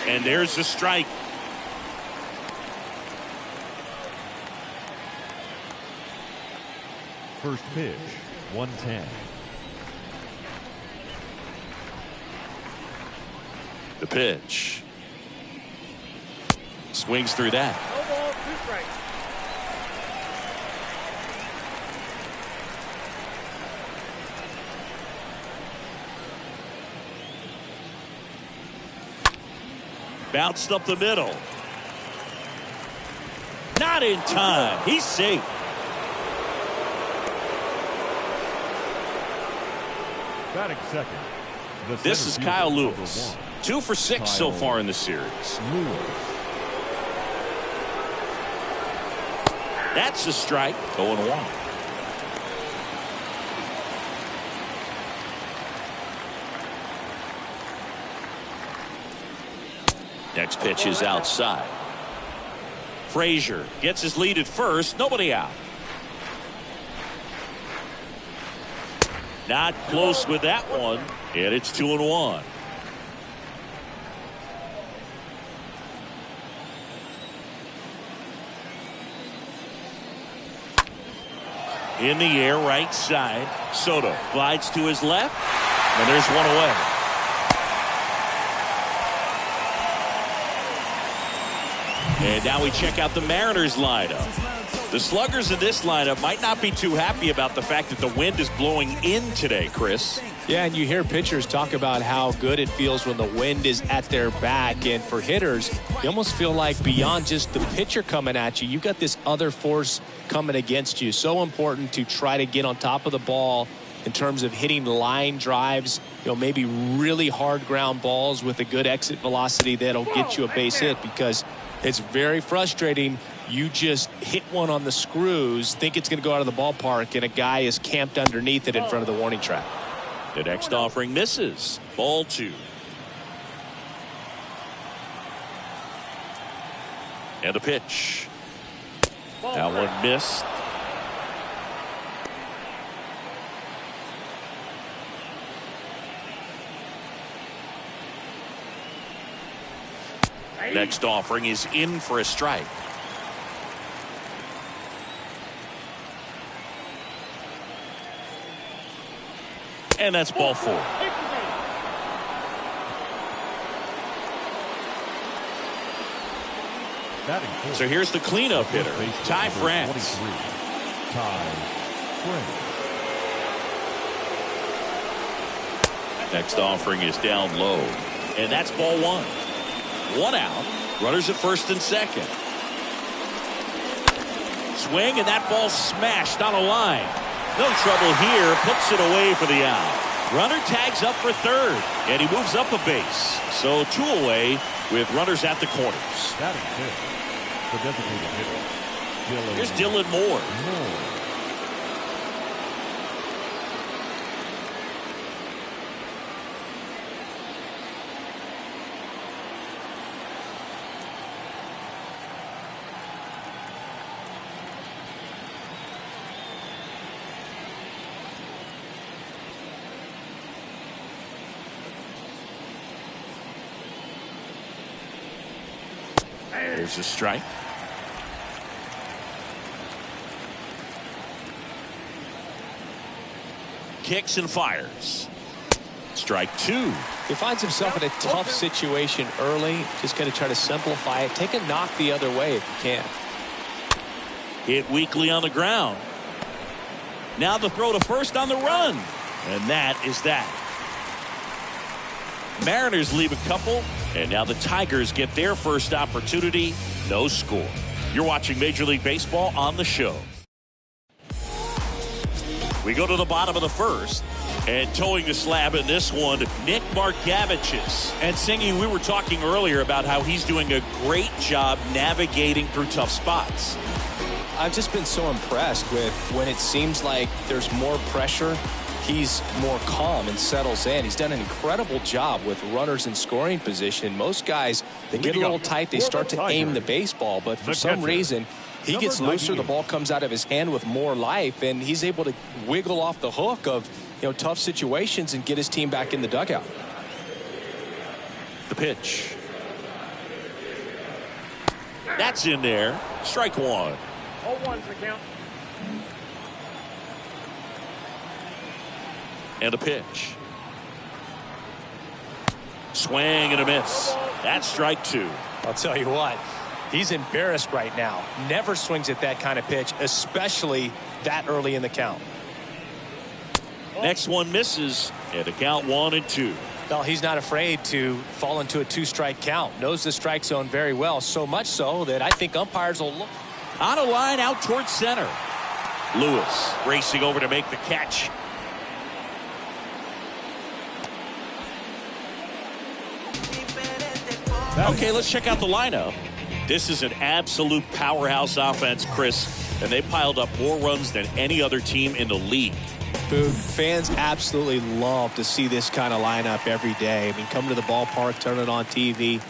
And there's the strike. First pitch, 110. The pitch. Swings through that. No ball, 2 strikes. Bounced up the middle. Not in time. He's safe. Batting second. This is Kyle Lewis. 2 for 6 so far in the series. That's a strike. 0-1. Next pitch is outside. Frazier gets his lead at first. Nobody out. Not close with that one. And it's 2-1. In the air, right side. Soto glides to his left. And there's one away. And now we check out the Mariners lineup. The sluggers in this lineup might not be too happy about the fact that the wind is blowing in today, Chris. Yeah, and you hear pitchers talk about how good it feels when the wind is at their back. And for hitters, you almost feel like beyond just the pitcher coming at you, you got this other force coming against you. So important to try to get on top of the ball in terms of hitting line drives, maybe really hard ground balls with a good exit velocity that'll get you a base hit, because it's very frustrating. You just hit one on the screws, think it's going to go out of the ballpark, and a guy is camped underneath it in front of the warning track. The next offering misses. Ball 2. And the pitch. That one missed. Next offering is in for a strike. And that's ball 4. So here's the cleanup hitter, Ty France. Next offering is down low. And that's ball 1. 1 out. Runners at first and second. Swing, and that ball smashed on a line. No trouble here. Puts it away for the out. Runner tags up for third, and he moves up a base. So 2 away with runners at the corners. The designated hitter, Here's Dylan Moore. There's a strike. Kicks and fires. Strike 2. He finds himself in a tough situation early. Just going to try to simplify it. Take a knock the other way if you can. Hit weakly on the ground. Now the throw to first on the run. And that is that. Mariners leave a couple, and now the Tigers get their first opportunity. No score. You're watching Major League Baseball on the show. We go to the bottom of the first, and towing the slab in this one, Nick Markavicius. And Singy, we were talking earlier about how he's doing a great job navigating through tough spots. I've just been so impressed with when it seems like there's more pressure, he's more calm and settles in. He's done an incredible job with runners in scoring position. Most guys, they get a little tight, they start to aim the baseball, but for some reason, he gets looser, the ball comes out of his hand with more life, and he's able to wiggle off the hook of tough situations and get his team back in the dugout. The pitch. That's in there. Strike one. 0-1's the count. And a pitch. Swing and a miss. That's strike two. I'll tell you what, he's embarrassed right now. Never swings at that kind of pitch, especially that early in the count. Next one misses, and the count 1-2. No, he's not afraid to fall into a two-strike count. Knows the strike zone very well, so much so that I think umpires will look. On a line out towards center. Lewis racing over to make the catch. Okay, let's check out the lineup. This is an absolute powerhouse offense, Chris, and they piled up more runs than any other team in the league. Boog, fans absolutely love to see this kind of lineup every day. I mean, come to the ballpark, turn it on TV.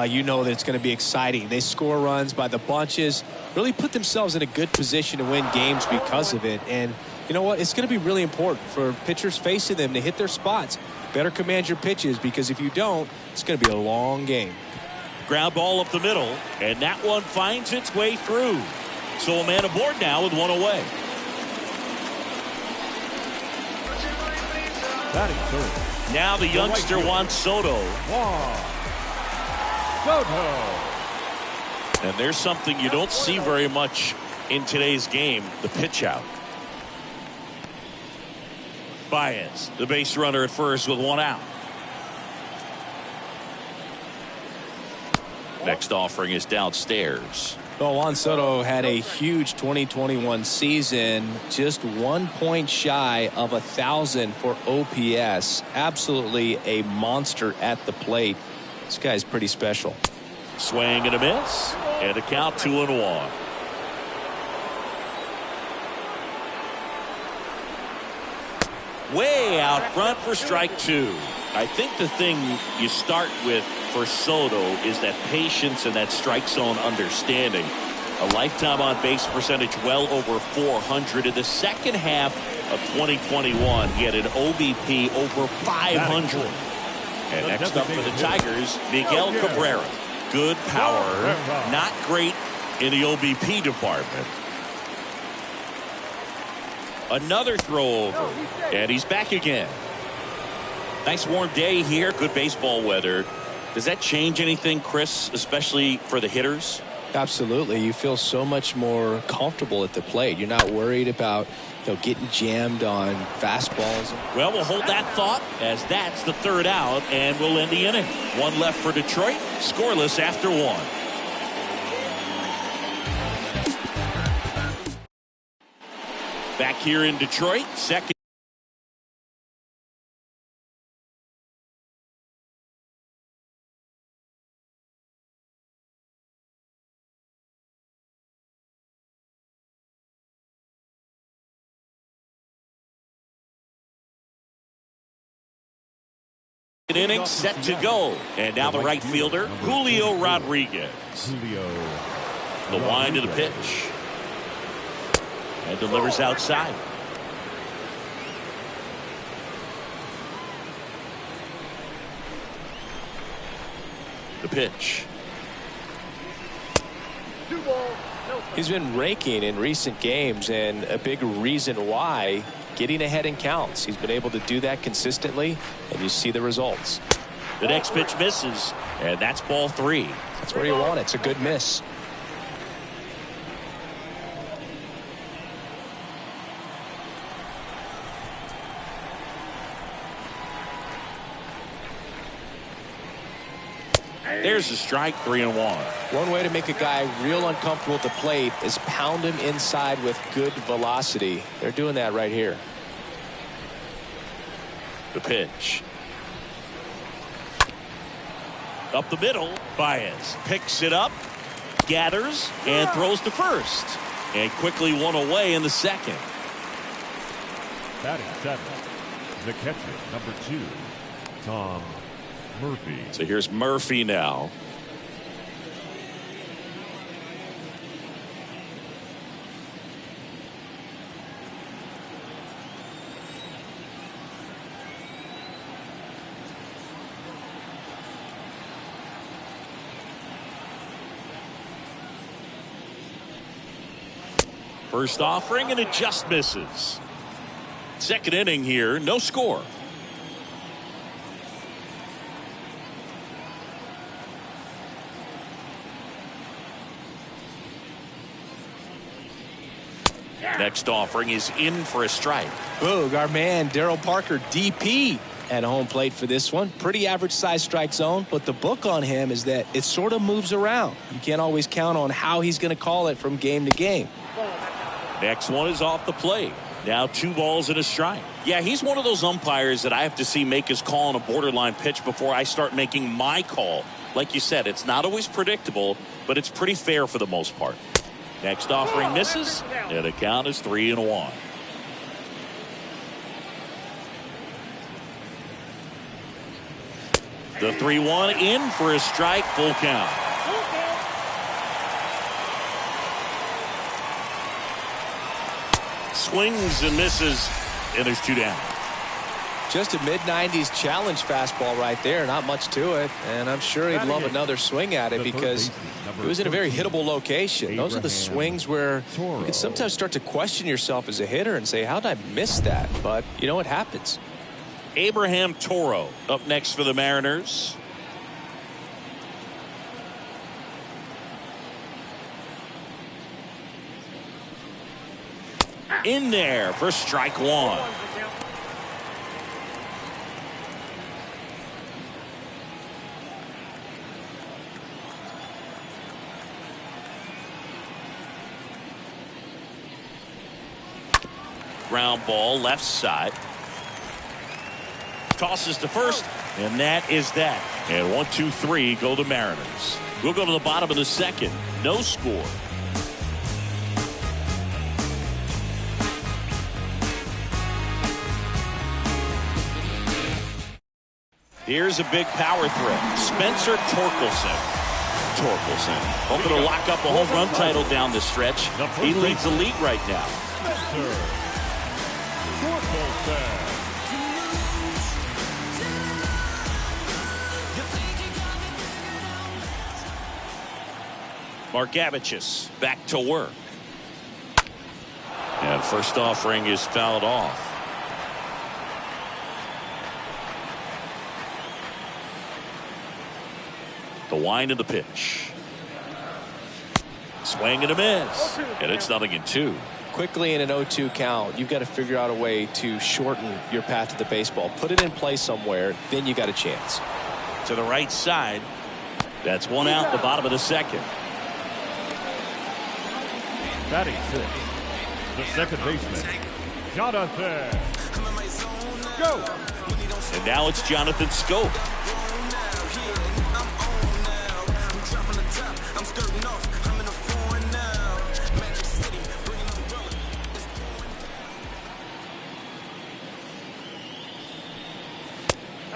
You know that it's going to be exciting. They score runs by the bunches, really put themselves in a good position to win games because of it. And you know what? It's going to be really important for pitchers facing them to hit their spots. Better command your pitches, because if you don't, it's going to be a long game. Ground ball up the middle, and that one finds its way through. So a man aboard now with one away. Batting third. Now the youngster Juan Soto. Soto. And there's something you don't see very much in today's game, the pitch out. Baez, the base runner at first with one out. Next offering is downstairs. Well, Juan Soto had a huge 2021 season, just 1 point shy of 1,000 for OPS. Absolutely a monster at the plate. This guy's pretty special. Swing and a miss, and the count 2-1. Way out front for strike two. I think the thing you start with for Soto is that patience and that strike zone understanding. A lifetime on base percentage well over 400. In the second half of 2021, he had an OBP over 500. And next up for the Tigers, Miguel Cabrera. Good power, not great in the OBP department. Another throw over, and he's back again. Nice warm day here, good baseball weather. Does that change anything, Chris, especially for the hitters? Absolutely. You feel so much more comfortable at the plate. You're not worried about getting jammed on fastballs. Well, we'll hold that thought, as that's the third out, and we'll end the inning. One left for Detroit, scoreless after one. Back here in Detroit, second. Inning set to go, and now the right fielder Julio Rodriguez. The wind to the pitch, and delivers outside. The pitch. He's been raking in recent games, and a big reason why, getting ahead in counts. He's been able to do that consistently, and you see the results. The next pitch misses, and that's ball three. That's where you want it. It's a good miss. There's the strike, 3-1. One way to make a guy real uncomfortable at the plate is pound him inside with good velocity. They're doing that right here. The pitch. Up the middle, Baez picks it up, gathers, and throws to first. And quickly one away in the second. Batting seventh, the catcher, number 2, Tom Murphy. So here's Murphy now. First offering, and it just misses. Second inning here, no score. Next offering is in for a strike. Boog, our man Daryl Parker, DP, at home plate for this one. Pretty average size strike zone, but the book on him is that it sort of moves around. You can't always count on how he's going to call it from game to game. Next one is off the plate. Now 2 balls and a strike. Yeah, he's one of those umpires that I have to see make his call on a borderline pitch before I start making my call. Like you said, it's not always predictable, but it's pretty fair for the most part. Next offering misses, and the count is 3-1. The 3-1 in for a strike, full count. Swings and misses, and there's 2 down. Just a mid-90s challenge fastball right there. Not much to it, and I'm sure he'd love another swing at it because it was in a very hittable location. Those are the swings where you can sometimes start to question yourself as a hitter and say, how did I miss that? But, you know, it happens. Abraham Toro up next for the Mariners. In there for strike 1. Ground ball left side. Tosses to first, and that is that. And 1, 2, 3 go the Mariners. We'll go to the bottom of the second. No score. Here's a big power threat. Spencer Torkelson. Hoping to lock up a home run title down the stretch. He leads the league right now. Margevicius back to work. And first offering is fouled off. The wind of the pitch. Swing and a miss. And it's 0-2. Quickly in an 0-2 count, you've got to figure out a way to shorten your path to the baseball. Put it in play somewhere, then you got a chance. To the right side. That's 1 out, the bottom of the second. Batting 6, the second baseman, Jonathan Schoop. And now it's Jonathan Schoop.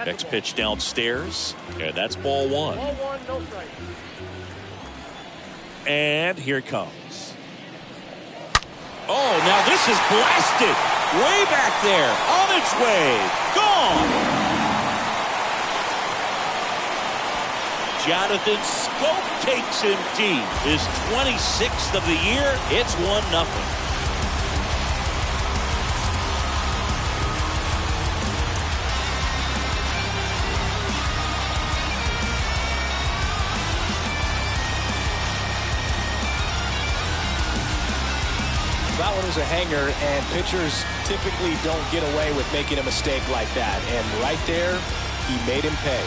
Next pitch downstairs, and that's ball 1. And here it comes. Oh, now this is blasted. Way back there, on its way, gone. Jonathan Schoop takes him deep. His 26th of the year. It's 1-0. That one was a hanger, and pitchers typically don't get away with making a mistake like that. And right there, he made him pay.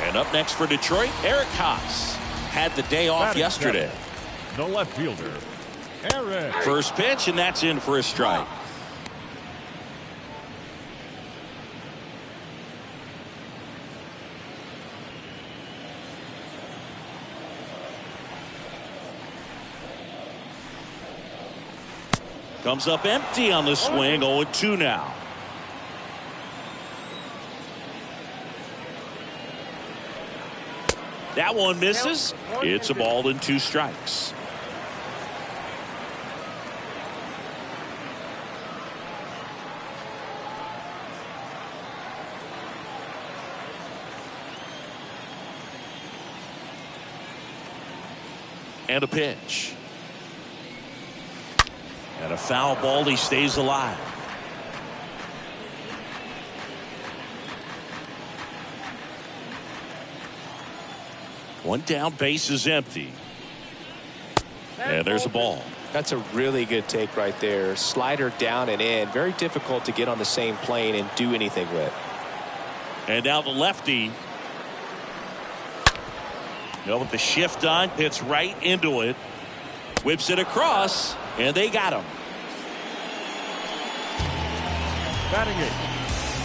And up next for Detroit, Eric Haas had the day off yesterday. The left fielder, Eric. First pitch, and that's in for a strike. Comes up empty on the swing. 0-2 now. That one misses. It's a ball and 2 strikes. And a pitch. And a foul ball. He stays alive. One down, base is empty. And there's a ball. That's a really good take right there. Slider down and in. Very difficult to get on the same plane and do anything with. And now the lefty. With the shift on, hits right into it. Whips it across, and they got him. Batting it,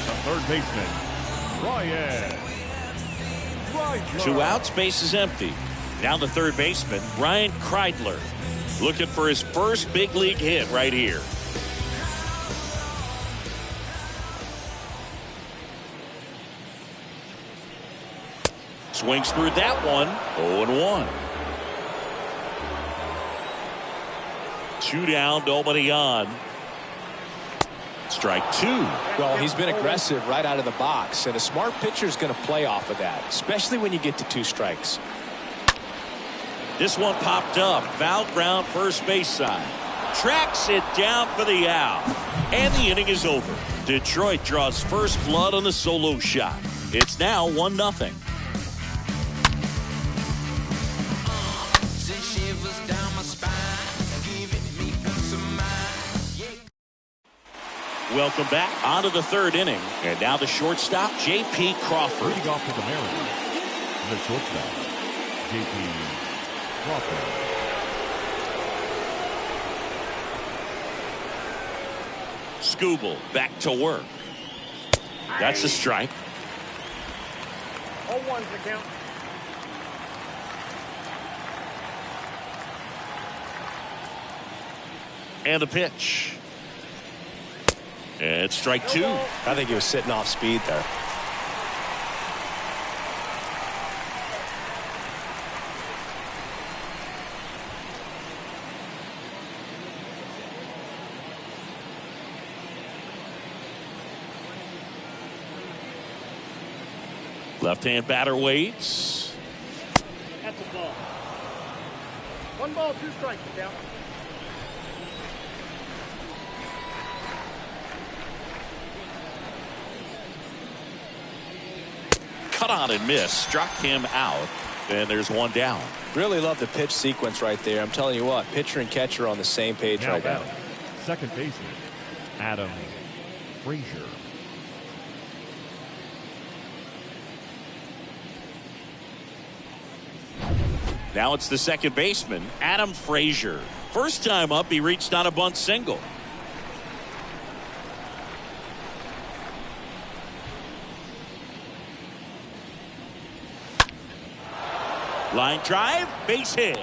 the third baseman, Ryan Kreidler. 2 outs, base is empty. Now the third baseman, Ryan Kreidler, looking for his first big league hit right here. Swings through that one. 0-1. 2 down, nobody on. Strike 2. Well, he's been aggressive right out of the box, and a smart pitcher is going to play off of that, especially when you get to 2 strikes. This one popped up. Foul ground, first base side. Tracks it down for the out. And the inning is over. Detroit draws first blood on the solo shot. It's now 1-0. Welcome back onto the third inning. And now the shortstop, J.P. Crawford. Leading off for the Mariners, the shortstop, J.P. Crawford. Skubal back to work. That's a strike. 0-1's the count. And a pitch. And strike 2. I think he was sitting off speed there. Left-hand batter waits. That's a ball. 1 ball, 2 strikes, the count. Cut on and miss. Struck him out. And there's 1 down. Really love the pitch sequence right there. I'm telling you what, pitcher and catcher are on the same page Now right now. batting, second baseman, Adam Frazier. Now it's the second baseman, Adam Frazier. First time up, he reached on a bunt single. Line drive, base hit.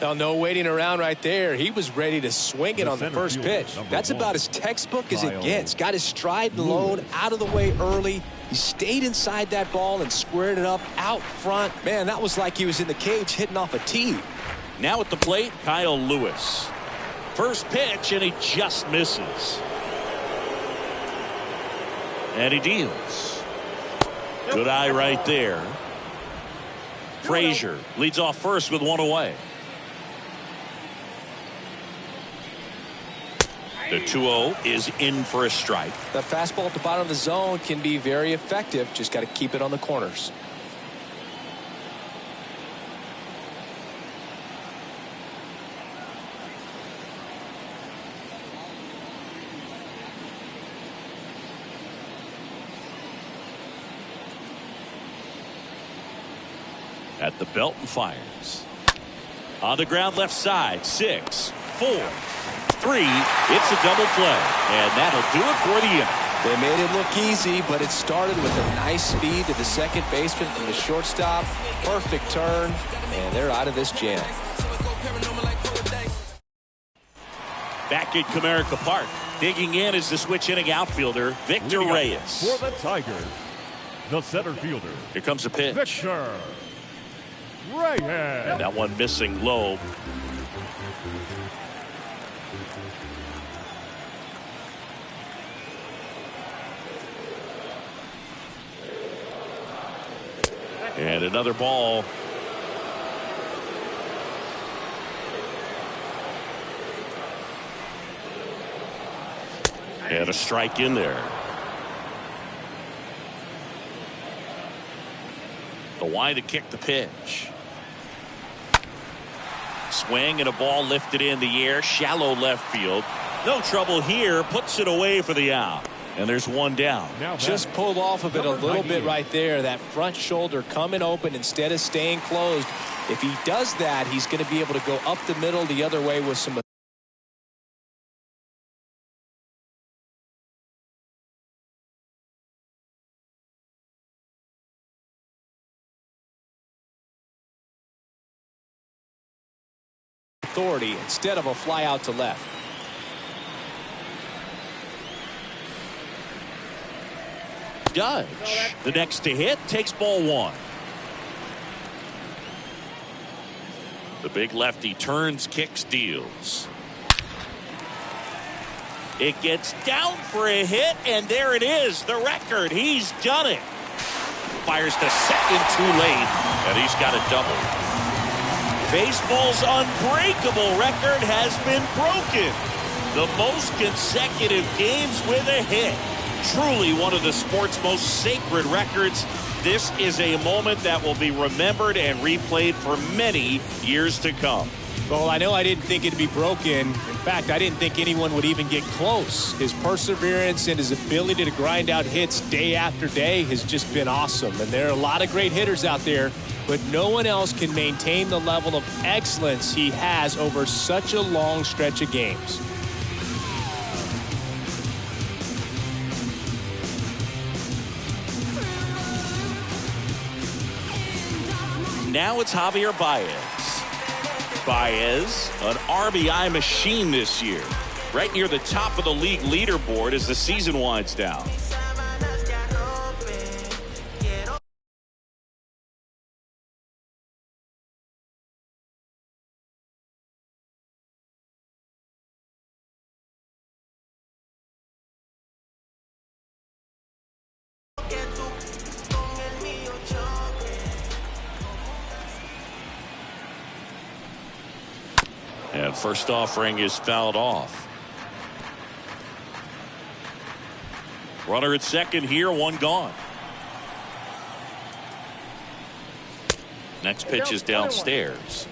Now, no waiting around right there. He was ready to swing it on the first pitch. That's about as textbook as it gets. Got his stride and load out of the way early. He stayed inside that ball and squared it up out front. Man, that was like he was in the cage hitting off a tee. Now at the plate, Kyle Lewis. First pitch, and he just misses. And he deals. Good eye right there. Frazier leads off first with 1 away. The 2-0 is in for a strike. The fastball at the bottom of the zone can be very effective. Just got to keep it on the corners. At the belt and fires. On the ground left side. 6, 4, 3. It's a double play. And that'll do it for the inning. They made it look easy, but it started with a nice feed to the second baseman from the shortstop. Perfect turn, and they're out of this jam. Back at Comerica Park. Digging in is the switch inning outfielder, Victor Reyes. For the Tigers, the center fielder, Here comes a pitch. Victor Reyes. And that one missing low. And another ball. And a strike in there. The wide to kick the pitch. Swing and a ball lifted in the air. Shallow left field. No trouble here. Puts it away for the out. And there's one down. Just pulled off of it a little bit right there. That front shoulder coming open instead of staying closed. If he does that, he's going to be able to go up the middle the other way with some authority instead of a fly out to left. Judge, the next to hit, takes ball one. The big lefty turns, kicks, deals. It gets down for a hit, and there it is, the record. He's done it. Fires to second too late, and he's got a double. Baseball's unbreakable record has been broken. The most consecutive games with a hit. Truly one of the sport's most sacred records. This is a moment that will be remembered and replayed for many years to come. Well, I know I didn't think it'd be broken. In fact, I didn't think anyone would even get close. His perseverance and his ability to grind out hits day after day has just been awesome. And there are a lot of great hitters out there, but no one else can maintain the level of excellence he has over such a long stretch of games. Now it's Javier Baez. Baez, an RBI machine this year. Right near the top of the league leaderboard as the season winds down. And first offering is fouled off. Runner at second here, one gone. Next pitch is downstairs.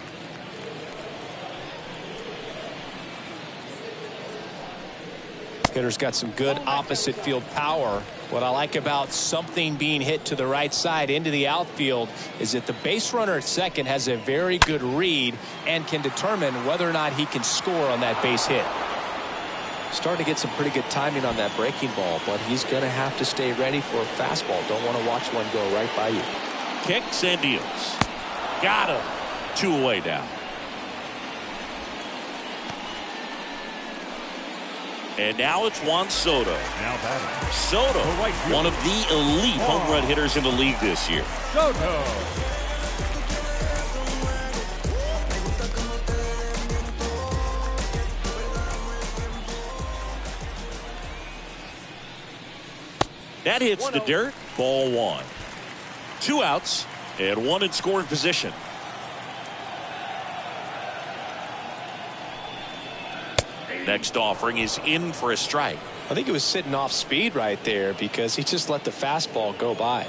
Hitter's got some good opposite field power. What I like about something being hit to the right side into the outfield is that the base runner at second has a very good read and can determine whether or not he can score on that base hit. Starting to get some pretty good timing on that breaking ball, but he's going to have to stay ready for a fastball. Don't want to watch one go right by you. Kicks and deals. Got him. 2 away now. And now it's Juan Soto. Now batting. Soto, one of the elite home run hitters in the league this year. Soto. That hits the dirt. Ball one. 2 outs and 1 in scoring position. Next offering is in for a strike. I think he was sitting off speed right there because he just let the fastball go by.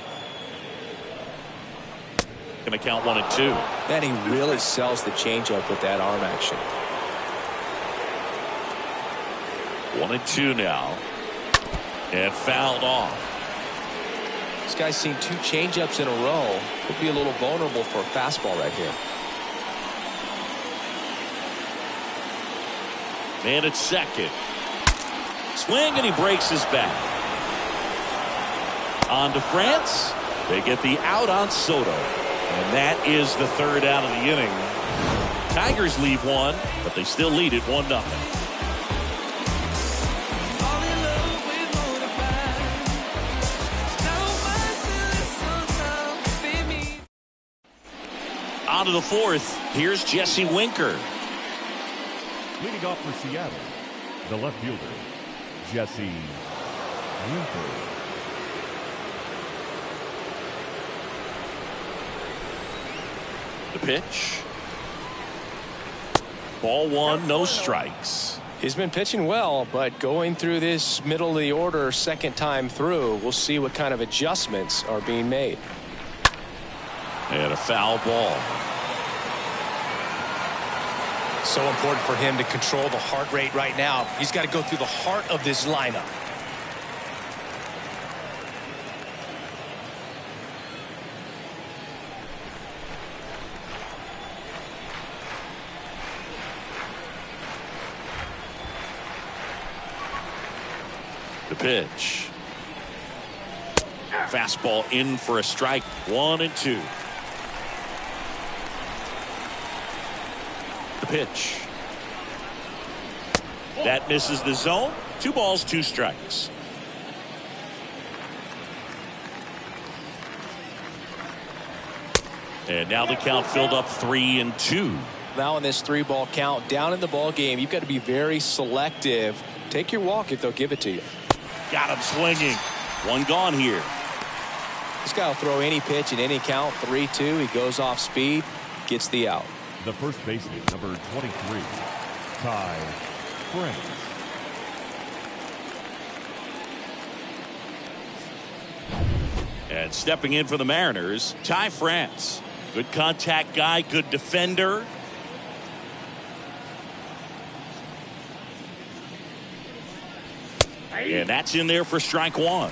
Going to count 1 and 2. Then he really sells the changeup with that arm action. 1 and 2 now. And fouled off. This guy's seen 2 changeups in a row. Could be a little vulnerable for a fastball right here. Man at second. Swing and he breaks his back. On to France. They get the out on Soto. And that is the 3rd out of the inning. Tigers leave 1, but they still lead it 1-0. On to the 4th. Here's Jesse Winker. Leading off for Seattle, the left fielder, Jesse Winker. The pitch. Ball one, no strikes. He's been pitching well, but going through this middle of the order second time through, we'll see what kind of adjustments are being made. And a foul ball. So important for him to control the heart rate right now. He's got to go through the heart of this lineup. The pitch. Fastball in for a strike. 1-2. The pitch. That misses the zone. 2 balls, 2 strikes. And now the count filled up 3-2. Now in this 3-ball count, down in the ball game, you've got to be very selective. Take your walk if they'll give it to you. Got him swinging. 1 gone here. This guy will throw any pitch in any count. 3-2. He goes off speed, gets the out. The first baseman, number 23, Ty France. And stepping in for the Mariners, Ty France. Good contact guy, good defender. And that's in there for strike 1.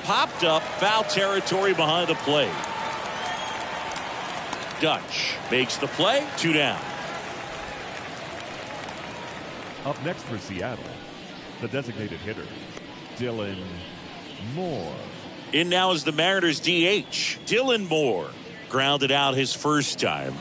Popped up, foul territory behind the plate. Dutch makes the play, 2 down. Up next for Seattle, the designated hitter, Dylan Moore. In now is the Mariners DH, Dylan Moore. Grounded out his first time.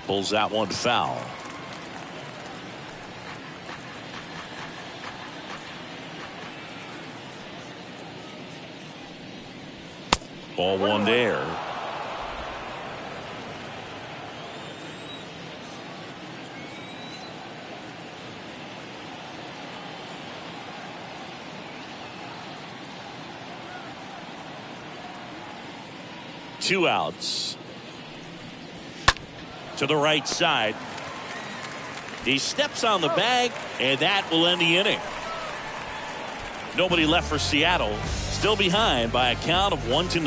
Pulls that one foul. Ball 1 there. Two outs. To the right side. He steps on the bag, and that will end the inning. Nobody left for Seattle. Still behind by a count of 1-0.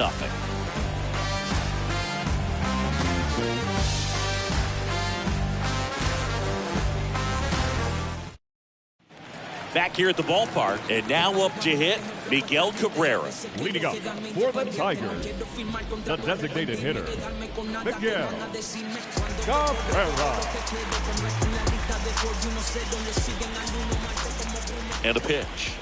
Back here at the ballpark, and now up to hit, Miguel Cabrera. Leading up for the Tigers, the designated hitter, Miguel Cabrera. And a pitch.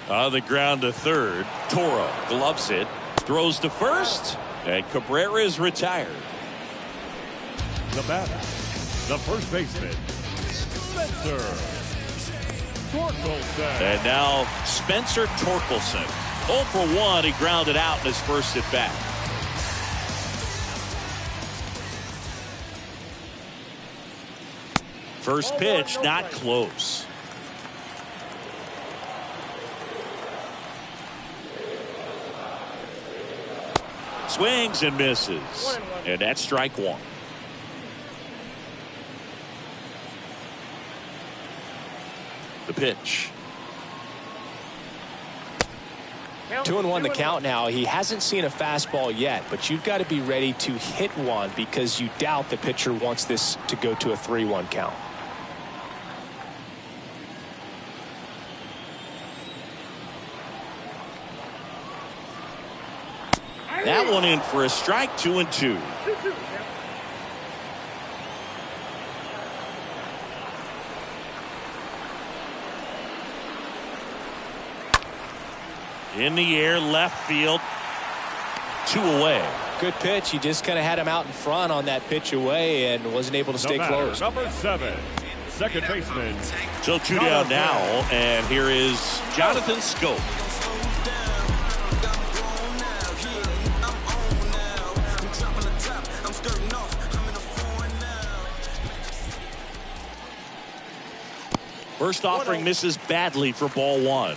On the ground to third. Toro gloves it, throws to first, and Cabrera is retired. The batter, the first baseman, Spencer Torkelson. And now Spencer Torkelson. 0 for 1. He grounded out in his first at bat. First pitch, not close. Swings and misses. And that's strike 1. The pitch. 2-1 the count now. He hasn't seen a fastball yet, but you've got to be ready to hit one because you doubt the pitcher wants this to go to a 3-1 count. That one in for a strike. 2-2. In the air, left field, 2 away. Good pitch. He just kind of had him out in front on that pitch away and wasn't able to stay close. Number 7, second baseman. So 2 down now, and here is Jonathan Schoop. First offering misses badly for ball 1.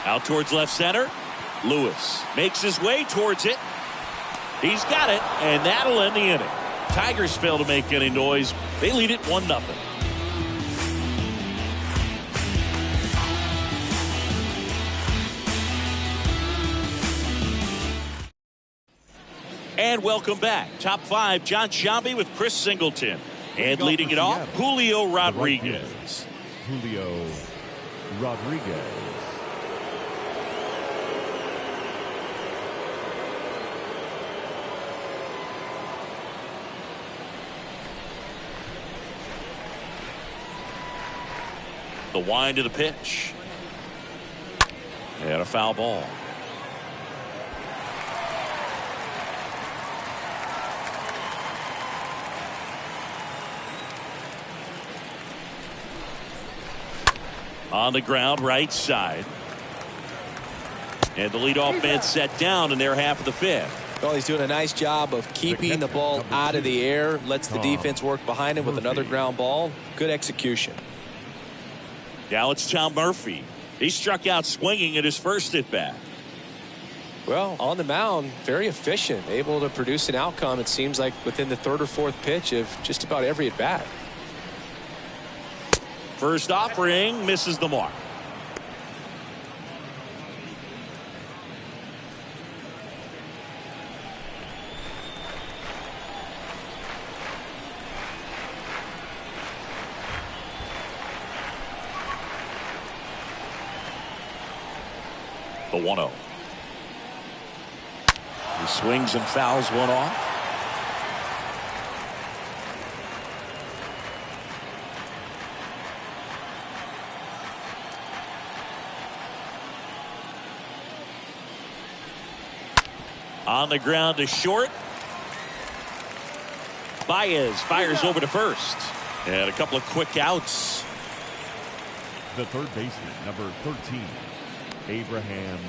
Out towards left center. Lewis makes his way towards it. He's got it, and that'll end the inning. Tigers fail to make any noise. They lead it 1-0. And welcome back. Top 5, Jon Sciambi with Chris Singleton. And leading it off, Julio Rodriguez. Julio Rodriguez. The wind of the pitch. And a foul ball. On the ground, right side. And the leadoff man set down in their half of the 5th. Well, he's doing a nice job of keeping the ball out of the air. Lets the defense work behind him with another ground ball. Good execution. Now it's Tom Murphy. He struck out swinging at his first at bat. Well, on the mound, very efficient, able to produce an outcome, it seems like, within the 3rd or 4th pitch of just about every at bat. First offering misses the mark. The 1-0. He swings and fouls one off. On the ground to short. Baez fires over to first. And a couple of quick outs. The third baseman, number 13, Abraham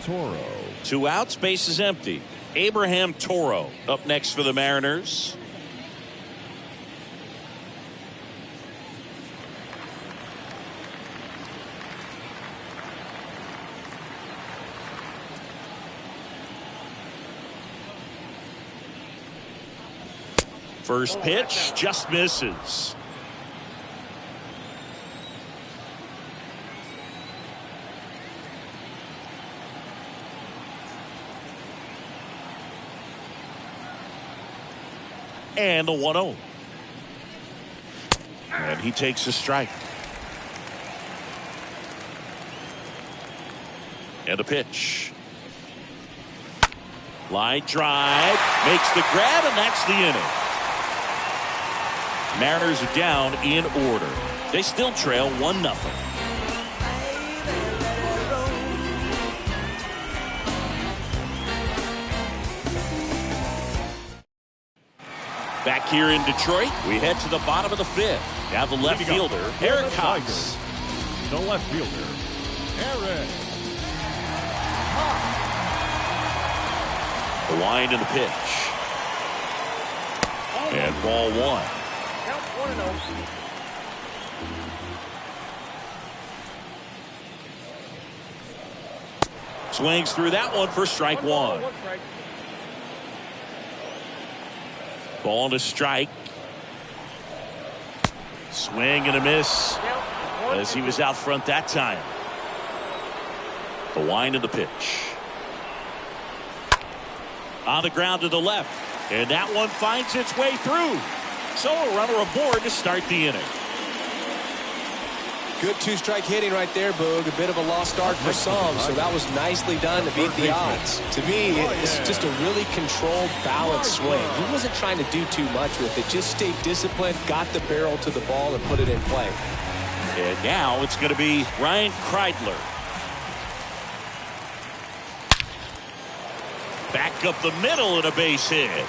Toro. 2 outs, base is empty. Abraham Toro up next for the Mariners. First pitch just misses. And the 1-0. And he takes a strike. And a pitch. Line drive. Makes the grab, and that's the inning. Mariners are down in order. They still trail 1-0. Back here in Detroit, we head to the bottom of the 5th. Now the left fielder, Eric Cox. The left fielder, Eric Cox. The wind and the pitch. And ball 1. Count 1-0. Swings through that one for strike 1. Ball to strike. Swing and a miss as he was out front that time. The wind of the pitch. On the ground to the left. And that one finds its way through. So a runner aboard to start the inning. Good 2-strike hitting right there, Boog. A bit of a lost start for some, so that was nicely done to beat the odds. To me, this is just a really controlled, balanced swing. He wasn't trying to do too much with it. Just stayed disciplined, got the barrel to the ball, and put it in play. And now it's going to be Ryan Kreidler. Back up the middle and a base hit.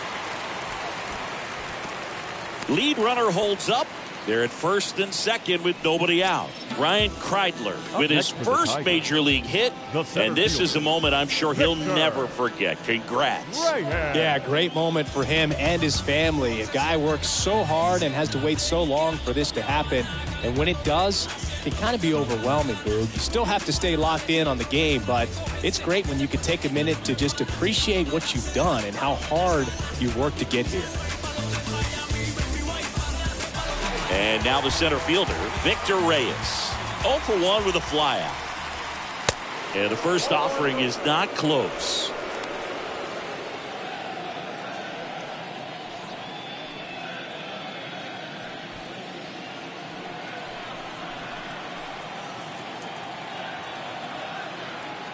Lead runner holds up. They're at first and second with nobody out. Ryan Kreidler with his first major league hit. And this is a moment I'm sure he'll never forget. Congrats. Yeah, great moment for him and his family. A guy works so hard and has to wait so long for this to happen. And when it does, it can kind of be overwhelming, dude. You still have to stay locked in on the game, but it's great when you can take a minute to just appreciate what you've done and how hard you worked to get here. And now the center fielder, Victor Reyes. 0 for 1 with a flyout. And the first offering is not close.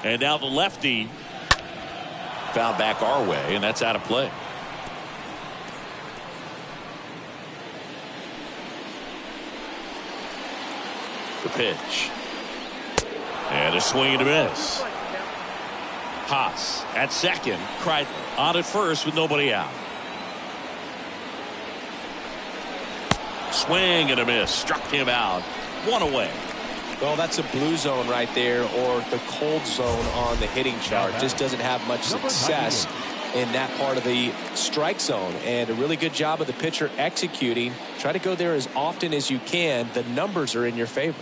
And now the lefty fouled back our way, and that's out of play. The pitch. And a swing and a miss. Haas at second. Kreidler on at first with nobody out. Swing and a miss. Struck him out. One away. Well, that's a blue zone right there, or the cold zone on the hitting chart. Just doesn't have much success in that part of the strike zone. And a really good job of the pitcher executing. Try to go there as often as you can. The numbers are in your favor.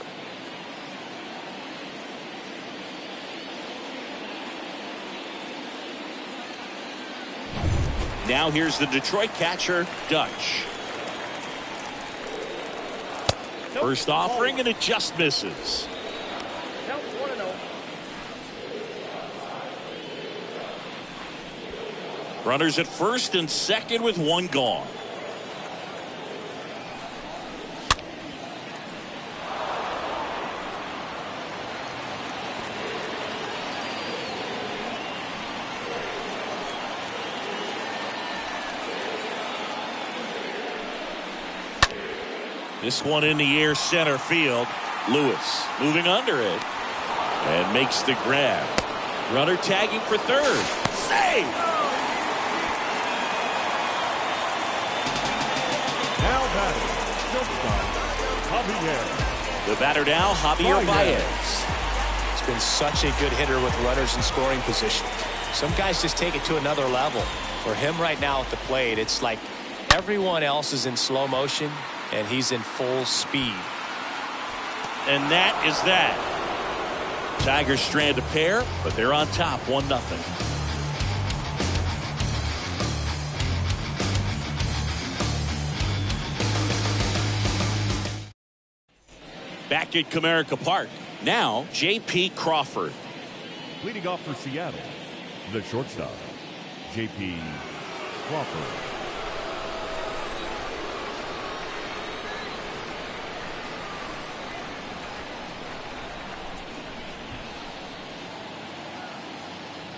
Now here's the Detroit catcher, Dutch. First offering, and it just misses. Count 1-0. Runners at first and second with one gone. This one in the air, center field. Lewis moving under it and makes the grab. Runner tagging for third. Save! Now batting, shortstop, Javier. The batter now, Javier Baez. He's been such a good hitter with runners in scoring position. Some guys just take it to another level. For him right now at the plate, it's like everyone else is in slow motion and he's in full speed. And that is that. Tigers strand a pair, but they're on top 1-0. Back at Comerica Park. Now, J.P. Crawford. Leading off for Seattle, the shortstop, J.P. Crawford.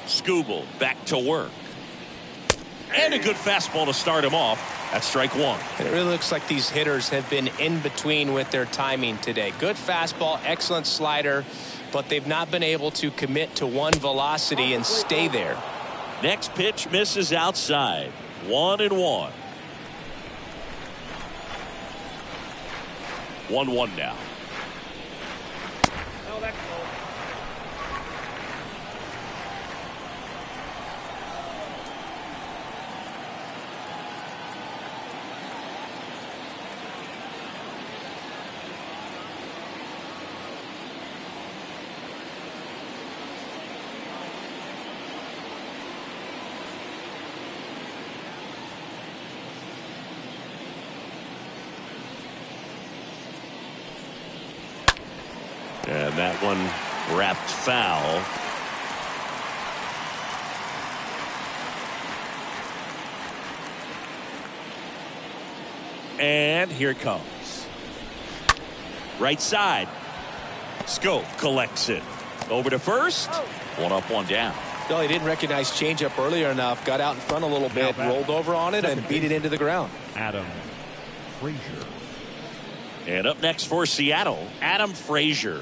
Skubal back to work. And a good fastball to start him off. That's strike one. It really looks like these hitters have been in between with their timing today. Good fastball, excellent slider, but they've not been able to commit to one velocity and stay there. Next pitch misses outside. 1-1. 1-1 now. Oh, that's cool. And that one wrapped foul. And here it comes. Right side. Schoop collects it. Over to first. 1 up, 1 down. No, he didn't recognize changeup earlier enough. Got out in front a little bit, rolled over on it, and beat it into the ground. Adam Frazier. And up next for Seattle, Adam Frazier.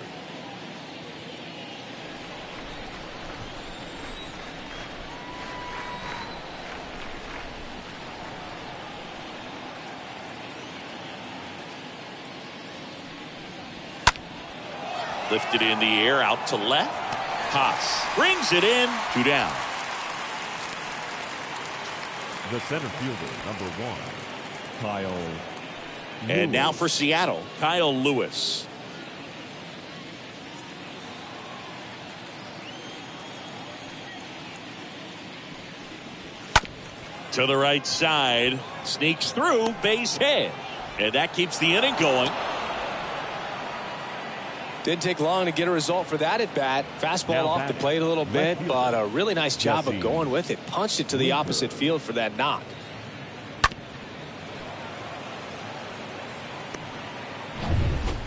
Lifted in the air, out to left. Haas brings it in. 2 down. The center fielder, number 1, Kyle Lewis. And now for Seattle, Kyle Lewis. To the right side, sneaks through, base hit. And that keeps the inning going. Didn't take long to get a result for that at bat. Fastball Now off the plate a little bit, fielder, but a really nice job Jesse of going with it. Punched it to the opposite field for that knock.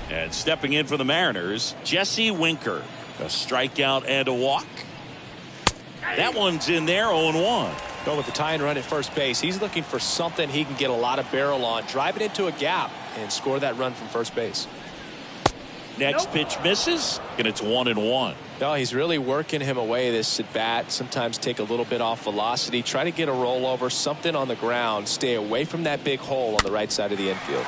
And stepping in for the Mariners, Jesse Winker. A strikeout and a walk. That one's in there, 0-1. Go with the tie and run at first base. He's looking for something he can get a lot of barrel on. Drive it into a gap and score that run from first base. Next pitch misses, and it's 1-1. No, he's really working him away this at bat. Sometimes take a little bit off velocity. Try to get a rollover, something on the ground. Stay away from that big hole on the right side of the infield.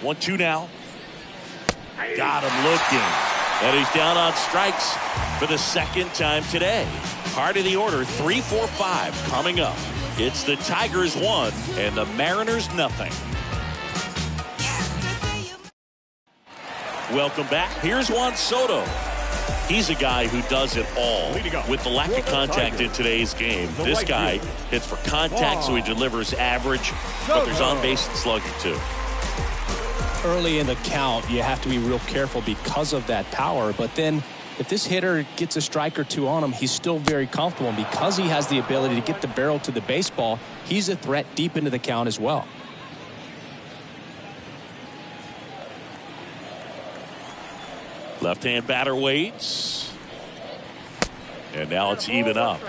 One, two now. Got him looking. And he's down on strikes for the second time today. Part of the order, 3, 4, 5 coming up. It's the Tigers 1 and the Mariners nothing. Welcome back. Here's Juan Soto. He's a guy who does it all. With the lack of contact in today's game, this guy hits for contact, so he delivers average, but there's on base and slugging too. Early in the count, you have to be real careful because of that power. But then if this hitter gets a strike or two on him, he's still very comfortable. And because he has the ability to get the barrel to the baseball, he's a threat deep into the count as well. Left-hand batter waits. And now it's even up.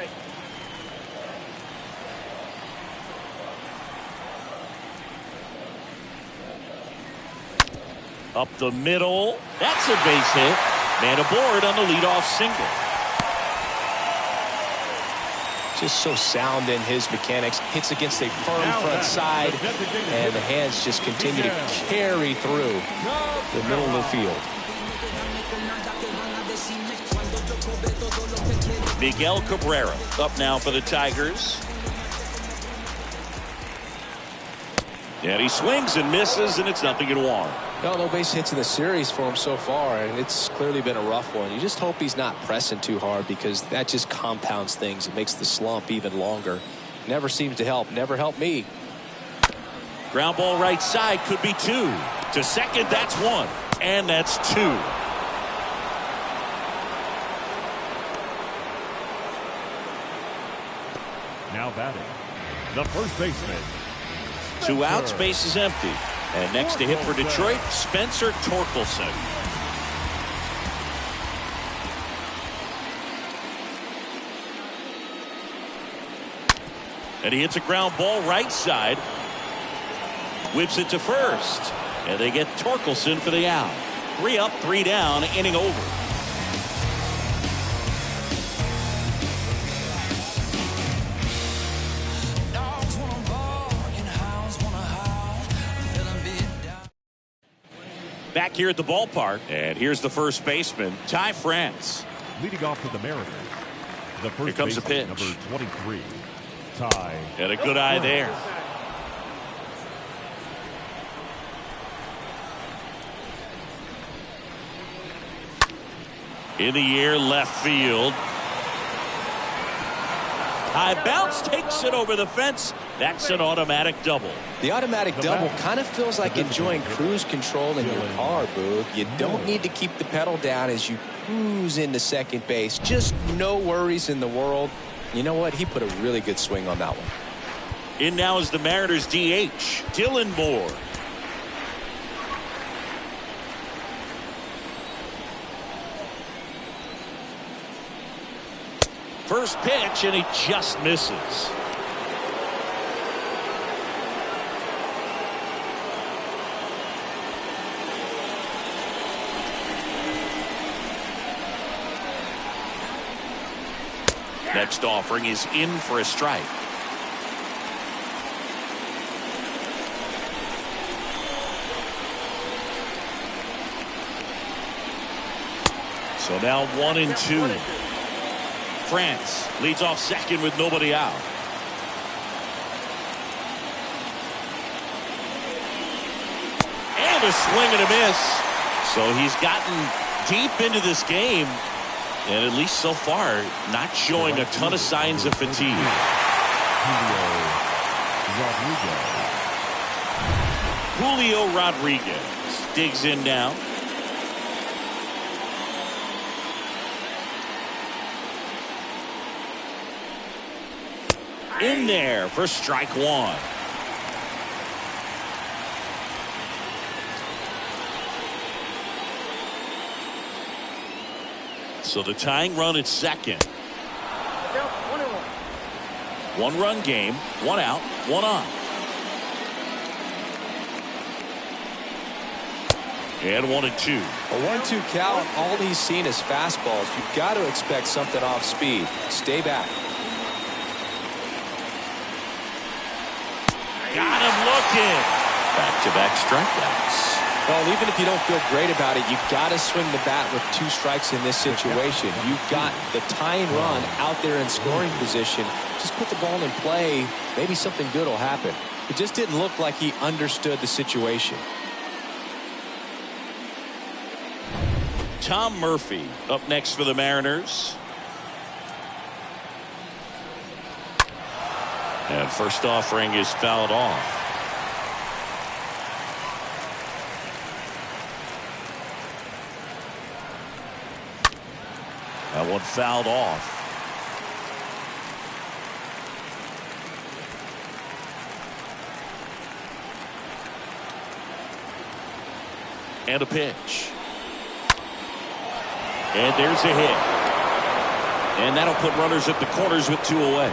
Up the middle. That's a base hit. Man aboard on the leadoff single. Just so sound in his mechanics. Hits against a firm front side, and the hands just continue to carry through the middle of the field. Miguel Cabrera up now for the Tigers. And he swings and misses, and it's 0-1. No base hits in the series for him so far, and it's clearly been a rough one. You just hope he's not pressing too hard, because that just compounds things. It makes the slump even longer. Never seems to help. Never helped me. Ground ball right side, could be 2. To second, that's 1. And that's 2. Now batting, the first baseman. 2 outs, base is empty. And next to hit for Detroit, Spencer Torkelson. And he hits a ground ball right side. Whips it to first. And they get Torkelson for the out. 3 up, 3 down, inning over. Back here at the ballpark, and here's the first baseman, Ty France. Leading off for the Mariners, the first Here comes the baseman, pitch. number 23, Ty. And a good eye there. In the air, left field. High bounce, takes it over the fence. That's an automatic double. The automatic double kind of feels like enjoying cruise control in your car, Boog. You don't need to keep the pedal down as you cruise into second base. Just no worries in the world. You know what? He put a really good swing on that one. In now is the Mariners DH, Dylan Moore. First pitch, and he just misses. Next offering is in for a strike. So now 1-2. France leads off second with nobody out. And a swing and a miss. So he's gotten deep into this game. And at least so far, not showing a ton of signs of fatigue. Julio Rodriguez digs in now. In there for strike one. So the tying run at second. One-run game, one out, one on. And 1-2. A 1-2 count, all he's seen is fastballs. You've got to expect something off speed. Stay back. Got him looking. Back-to-back strikeouts. Well, even if you don't feel great about it, you've got to swing the bat with 2 strikes in this situation. You've got the tying run out there in scoring position. Just put the ball in play. Maybe something good will happen. It just didn't look like he understood the situation. Tom Murphy up next for the Mariners. And first offering is fouled off. That one fouled off. And a pitch. And there's a hit. And that'll put runners at the corners with 2 away.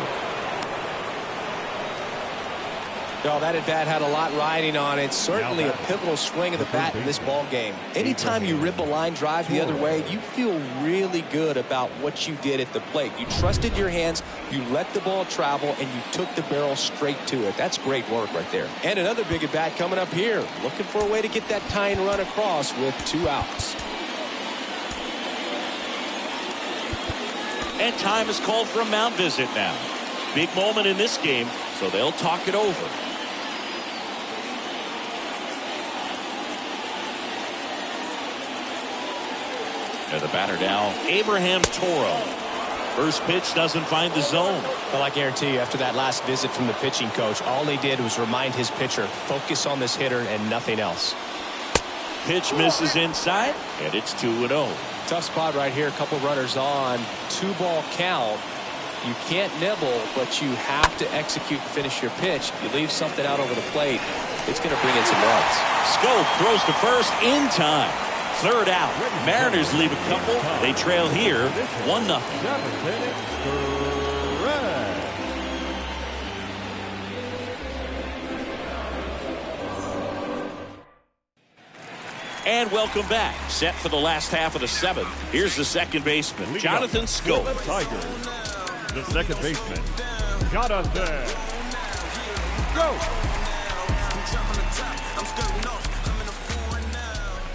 No, that at bat had a lot riding on it. Certainly a pivotal swing of the bat in this ball game. Anytime you rip a line drive the other way, you feel really good about what you did at the plate. You trusted your hands, you let the ball travel, and you took the barrel straight to it. That's great work right there. And another big at bat coming up here. Looking for a way to get that tying run across with 2 outs. And time is called for a mound visit now. Big moment in this game, so they'll talk it over. And the batter now, Abraham Toro. First pitch doesn't find the zone. Well, I guarantee you, after that last visit from the pitching coach, all he did was remind his pitcher, focus on this hitter and nothing else. Pitch misses inside, and it's 2-0. Tough spot right here. A couple runners on. 2-ball count. You can't nibble, but you have to execute and finish your pitch. You leave something out over the plate, it's going to bring in some runs. Schoop throws to first in time. Third out. Mariners leave a couple. They trail here 1-0. And welcome back. Set for the last half of the 7th. Here's the second baseman, Jonathan Schoop. The Tigers, the second baseman, Jonathan Schoop.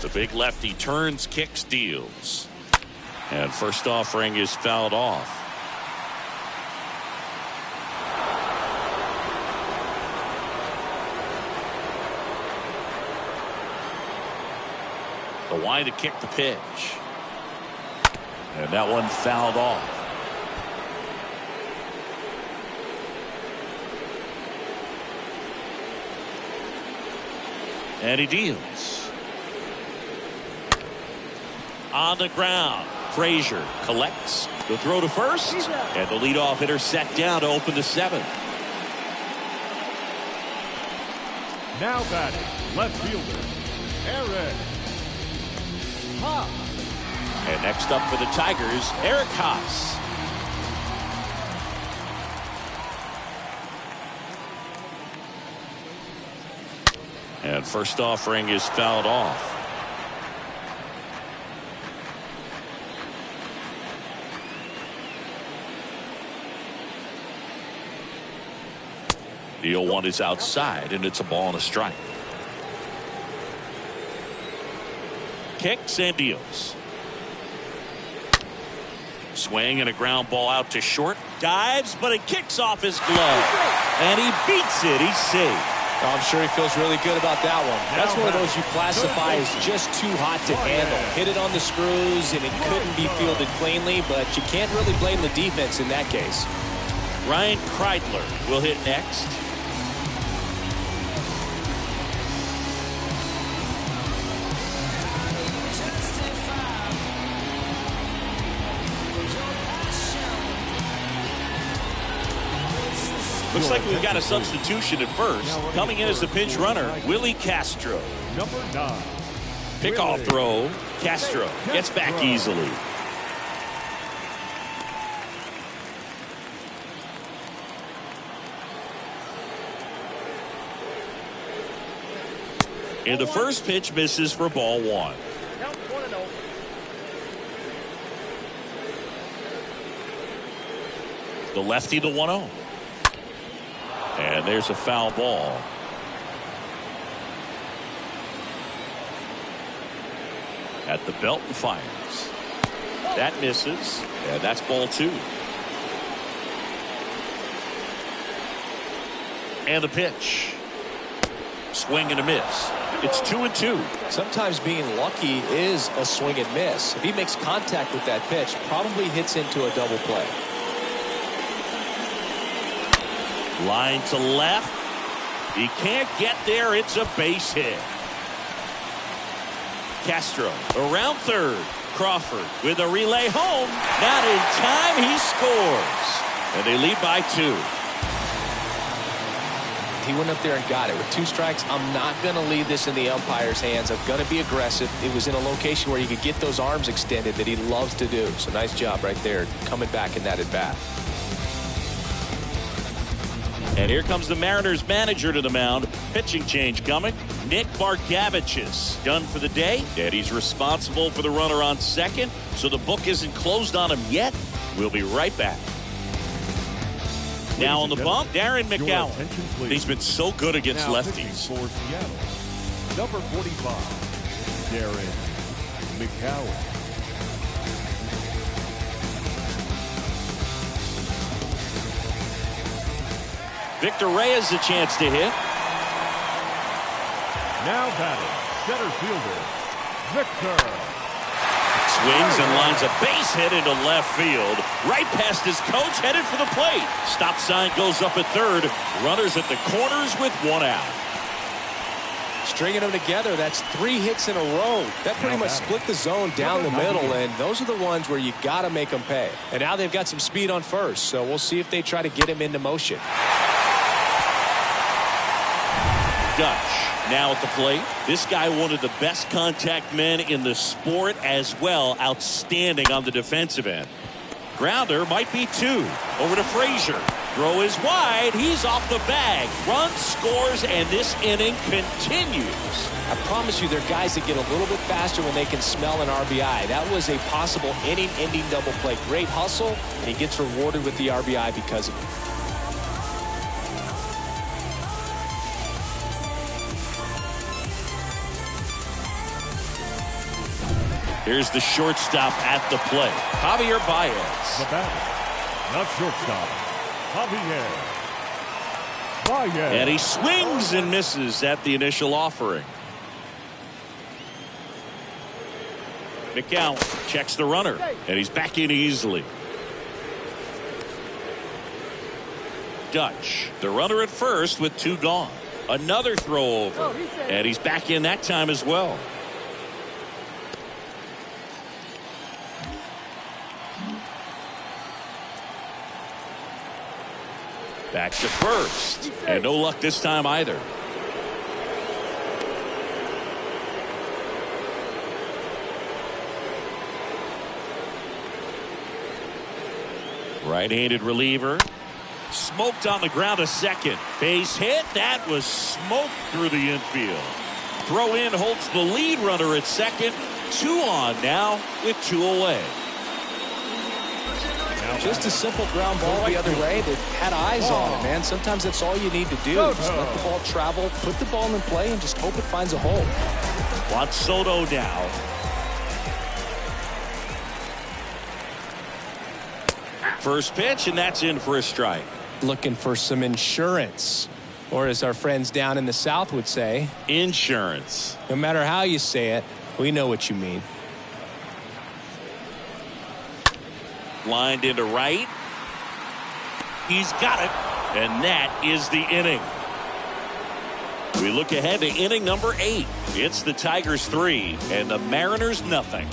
The big lefty turns, kicks, deals. And first offering is fouled off. The wind to kick the pitch. And that one fouled off. And he deals. On the ground, Frazier collects the throw to first, and the leadoff hitter set down to open the 7th. Now batting, left fielder, Eric Haas. And next up for the Tigers, Eric Haas. And first offering is fouled off. The 0-1 is outside, and it's a ball and a strike. Kicks and deals. Swing and a ground ball out to short. Dives, but it kicks off his glove. And he beats it. He's safe. Oh, I'm sure he feels really good about that one. That's one of those you classify as just too hot to handle. Hit it on the screws, and it couldn't be fielded cleanly, but you can't really blame the defense in that case. Ryan Kreidler will hit next. Looks like we've got a substitution at first. Coming in as the pinch runner, Willie Castro. Number 9. Pickoff throw. Castro gets back easily. And the first pitch misses for ball 1. Count 1-0. The lefty to 1-0. And there's a foul ball. At the belt and fires. That misses. And that's ball 2. And the pitch. Swing and a miss. It's 2-2. Sometimes being lucky is a swing and miss. If he makes contact with that pitch, probably hits into a double play. Line to left. He can't get there. It's a base hit. Castro around third. Crawford with a relay home. Not in time. He scores. And they lead by 2. He went up there and got it. With 2 strikes, I'm not going to leave this in the umpire's hands. I'm going to be aggressive. It was in a location where you could get those arms extended that he loves to do. So nice job right there coming back in that at bat. And here comes the Mariners manager to the mound. Pitching change coming. Nick Margevich is done for the day. And he's responsible for the runner on second. So the book isn't closed on him yet. We'll be right back. Now on the bump, Darren McCowan. He's been so good against lefties. For Seattle, number 45, Darren McCowan. Victor Reyes a chance to hit. Now batting, center fielder, Victor. Swings and lines a base hit into left field. Right past his coach, headed for the plate. Stop sign goes up at third. Runners at the corners with 1 out. Stringing them together, that's 3 hits in a row. That pretty much split the zone down the middle, and those are the ones where you got to make them pay. And now they've got some speed on first, so we'll see if they try to get him into motion. Dutch now at the plate. This guy, one of the best contact men in the sport as well. Outstanding on the defensive end. Grounder might be 2. Over to Frazier. Throw is wide. He's off the bag. Run scores, and this inning continues. I promise you, there are guys that get a little bit faster when they can smell an RBI. That was a possible inning-ending double play. Great hustle, and he gets rewarded with the RBI because of it. Here's the shortstop at the plate, Javier Baez. The batter, the shortstop, Javier Baez. And he swings and misses at the initial offering. McCown checks the runner, and he's back in easily. Dutch, the runner at first with 2 gone. Another throw over, and he's back in that time as well. Back to first, and no luck this time either. Right-handed reliever. Smoked on the ground a second. Base hit. That was smoked through the infield. Throw in holds the lead runner at second. 2 on now with 2 away. Just a simple ground ball the other way that had eyes on it, man. Sometimes that's all you need to do. Just let the ball travel, put the ball in play, and just hope it finds a hole. Juan Soto now. First pitch, and that's in for a strike. Looking for some insurance, or as our friends down in the South would say, insurance. No matter how you say it, we know what you mean. Lined into right. He's got it. And that is the inning. We look ahead to inning number 8. It's the Tigers 3 and the Mariners nothing.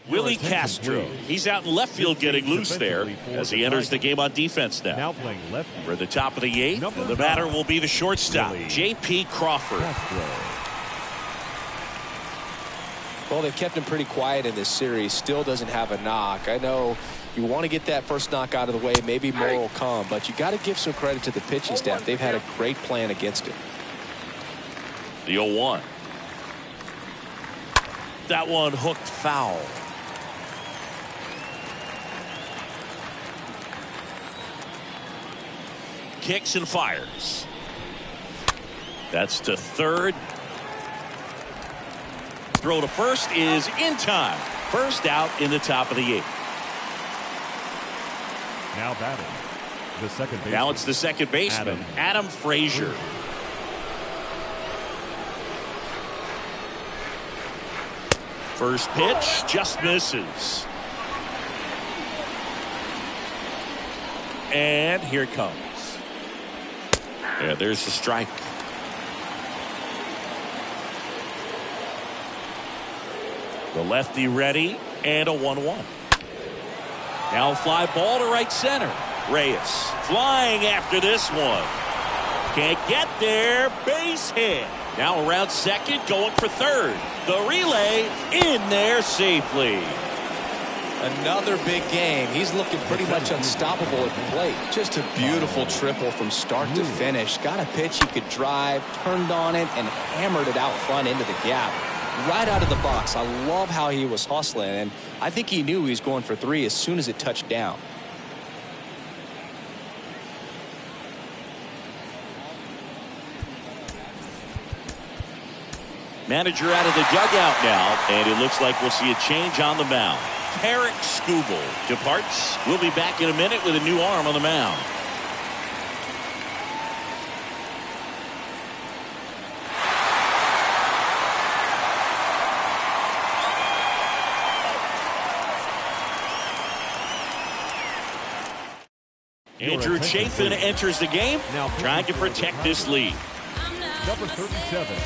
Willie Castro. He's out in left field getting loose there as he enters the game on defense now. Now playing left. For the top of the 8th, and the batter will be the shortstop, J.P. Crawford. Well, they've kept him pretty quiet in this series. Still doesn't have a knock. I know you want to get that first knock out of the way. Maybe more will come, but you got to give some credit to the pitching staff. They've had a great plan against it. The 0-1. That one hooked foul. Kicks and fires. That's to third. Throw to first is in time. First out in the top of the 8th. Now batting. The second baseman. Now it's the second baseman, Adam Frazier. First pitch just misses. And here it comes. Yeah, there's the strike. The lefty ready, and a 1-1. Now fly ball to right center. Reyes flying after this one. Can't get there. Base hit. Now around second, going for third. The relay in there safely. Another big game. He's looking pretty much unstoppable at the plate. Just a beautiful triple from start to finish. Got a pitch he could drive, turned on it, and hammered it out front into the gap. Right out of the box. I love how he was hustling, and I think he knew he was going for 3 as soon as it touched down. Manager out of the dugout now, and it looks like we'll see a change on the mound. Tarik Skubal departs. We'll be back in a minute with a new arm on the mound. Andrew Chafin enters the game, trying to protect this lead. Number 37,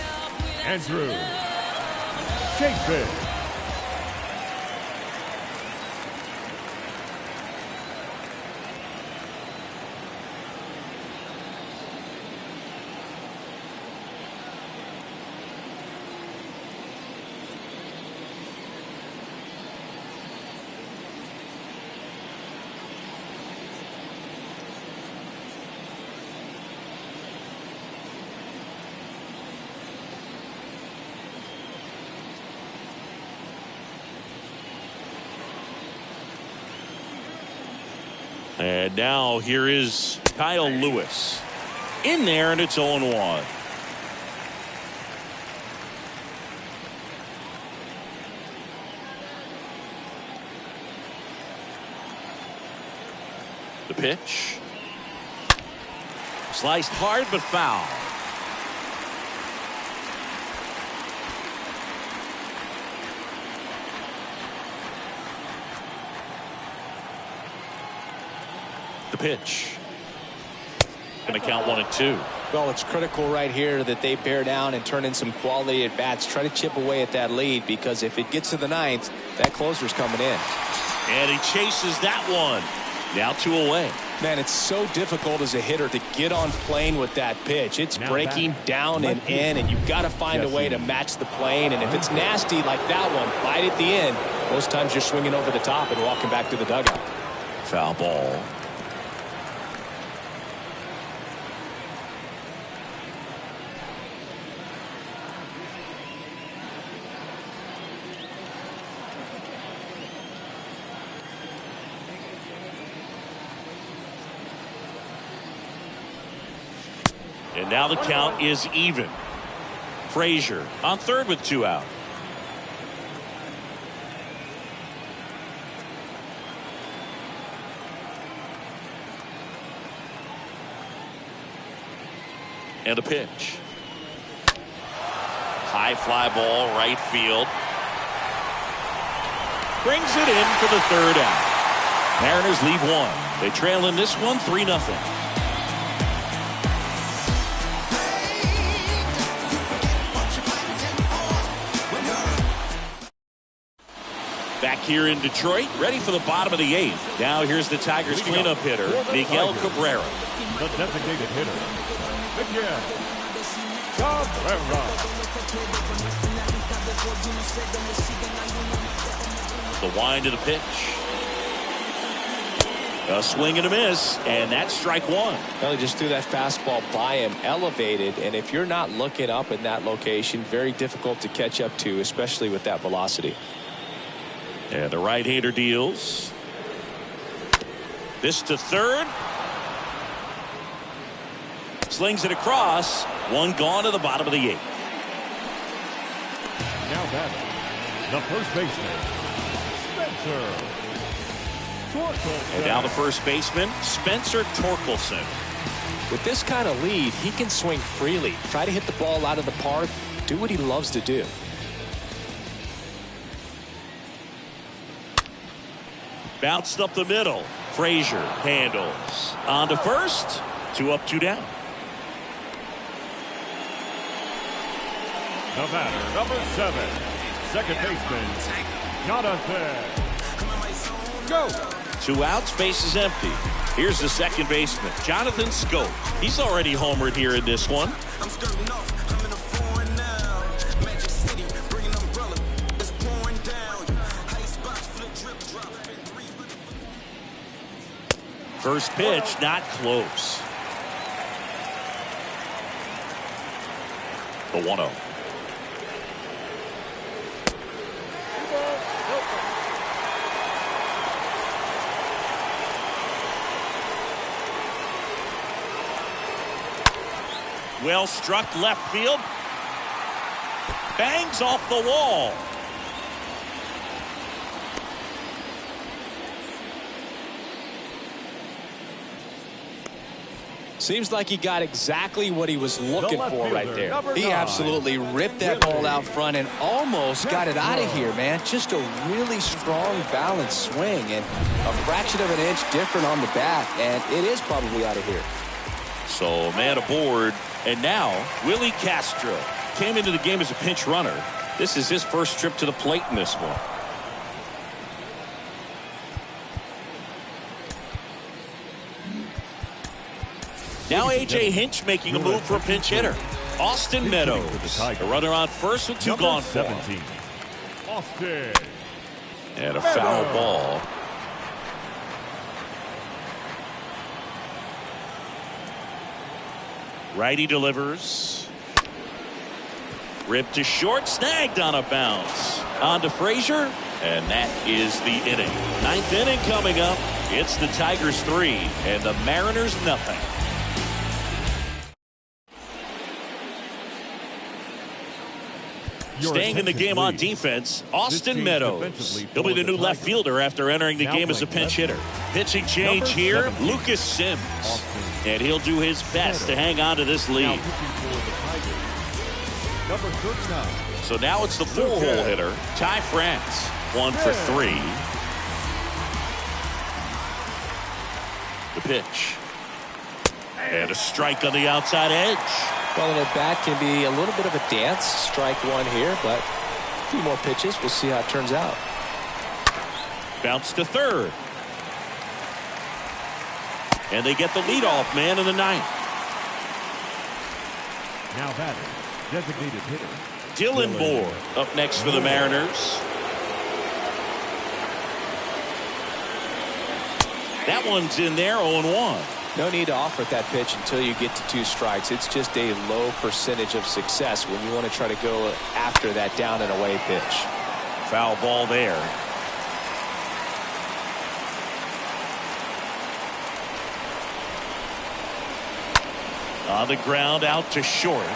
Andrew Chafin. And now here is Kyle Lewis in there, and it's 0-1. The pitch. Sliced hard but foul. The pitch. Going to count 1-2. Well, it's critical right here that they bear down and turn in some quality at bats. Try to chip away at that lead, because if it gets to the 9th, that closer's coming in. And he chases that one. Now 2 away. Man, it's so difficult as a hitter to get on plane with that pitch. It's breaking down and in, and you've got to find a way to match the plane. And if it's nasty like that one, right at the end, Most times you're swinging over the top and walking back to the dugout. Foul ball. And now the count is even. Frazier on third with 2 out. And a pitch. High fly ball, right field. Brings it in for the 3rd out. Mariners leave 1. They trail in this one 3-0. Back here in Detroit, ready for the bottom of the 8th. Now here's the Tigers cleanup hitter, Miguel Cabrera. The designated hitter, Miguel Cabrera. The wind of the pitch. A swing and a miss, and that's strike 1. Well, he just threw that fastball by him, elevated, and if you're not looking up in that location, very difficult to catch up to, especially with that velocity. And the right-hander deals. This to third. Slings it across. 1 gone to the bottom of the 8th. Now batting, the first baseman, Spencer Torkelson. And now the first baseman, Spencer Torkelson. With this kind of lead, he can swing freely, try to hit the ball out of the park, do what he loves to do. Bounced up the middle. Frazier handles. On to first. 2 up, 2 down. The batter, number 7, second baseman, Jonathan. Go. 2 outs, base is empty. Here's the second baseman, Jonathan Schoop. He's already homered here in this one. First pitch, not close. The 1-0. Well struck left field. Bangs off the wall. Seems like he got exactly what he was looking for right there. He absolutely ripped that ball out front and almost got it out of here, man. Just a really strong, balanced swing and a fraction of an inch different on the bat, and it is probably out of here. So man aboard, and now Willie Castro came into the game as a pinch runner. This is his first trip to the plate in this one. Now A.J. Hinch making a move for a pinch hitter. Austin Meadows, a runner on first with 2 gone for. 17, Austin. And a foul ball. Righty delivers. Ripped to short, snagged on a bounce. On to Frazier, and that is the inning. 9th inning coming up. It's the Tigers 3 and the Mariners nothing. Staying in the game on defense, Austin Meadows. He'll be the new left fielder after entering the game as a pinch hitter. Pitching change here, Lucas Sims. And he'll do his best to hang on to this lead. So now it's the 4-hole hitter, Ty France. 1 for 3. The pitch. And a strike on the outside edge. Well, an at-bat can be a little bit of a dance. Strike 1 here, but a few more pitches. We'll see how it turns out. Bounce to third. And they get the leadoff man in the 9th. Now batting, designated hitter, Dylan Moore up next for the Mariners. That one's in there, 0-1. No need to offer that pitch until you get to 2 strikes. It's just a low percentage of success when you want to try to go after that down and away pitch. Foul ball there. On the ground, out to short.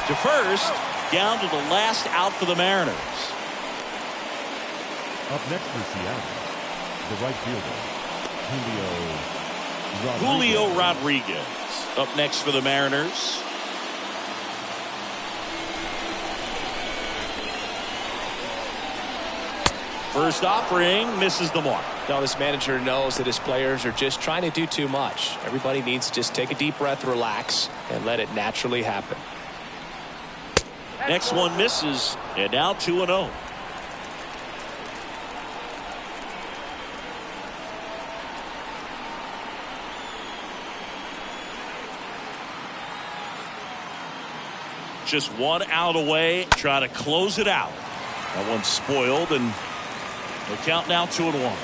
To first, down to the last out for the Mariners. Up next for Seattle, the right fielder, Julio Rodriguez. Up next for the Mariners. First offering misses the mark. Now this manager knows that his players are just trying to do too much. Everybody needs to just take a deep breath, relax, and let it naturally happen. Next one misses, and now 2-0. Just 1 out away, try to close it out. That one's spoiled, and the count now 2-1.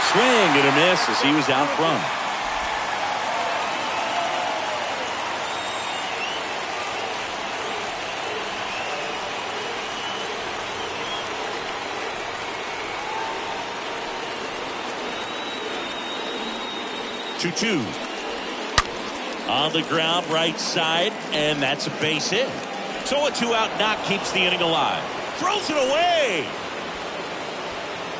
Swing and a miss as he was out front. Two. On the ground, right side, and that's a base hit. So a 2-out knock keeps the inning alive. Throws it away.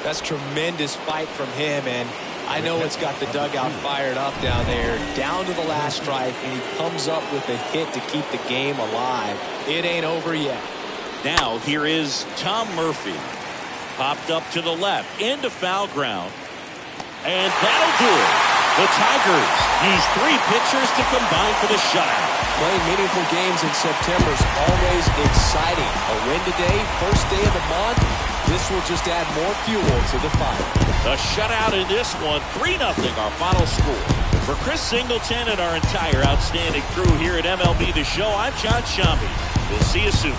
That's tremendous fight from him, and I know it's got the dugout fired up down there. Down to the last strike, and he comes up with a hit to keep the game alive. It ain't over yet. Now here is Tom Murphy. Popped up to the left, into foul ground. And that'll do it. The Tigers use 3 pitchers to combine for the shutout. Playing meaningful games in September is always exciting. A win today, first day of the month. This will just add more fuel to the fire. A shutout in this one, 3-0 our final score. For Chris Singleton and our entire outstanding crew here at MLB The Show, I'm John Shambi. We'll see you soon.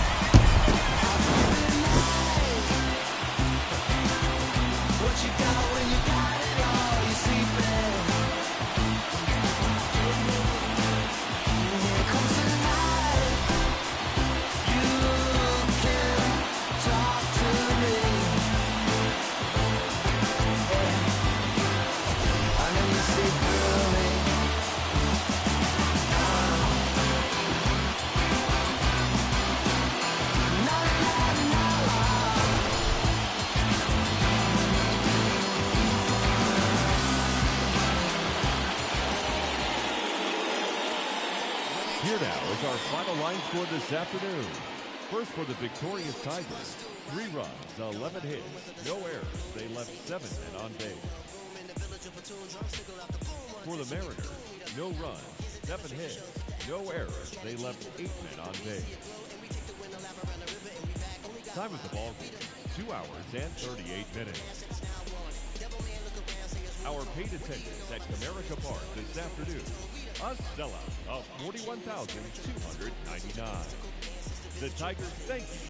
Here now is our final line score this afternoon. First for the victorious Tigers, 3 runs, 11 hits, no errors. They left 7 men on base. For the Mariners, no runs, 7 hits, no errors. They left 8 men on base. Time of the ball game, 2 hours and 38 minutes. Our paid attendance at Comerica Park this afternoon, a sellout of 41,299. The Tigers thank you.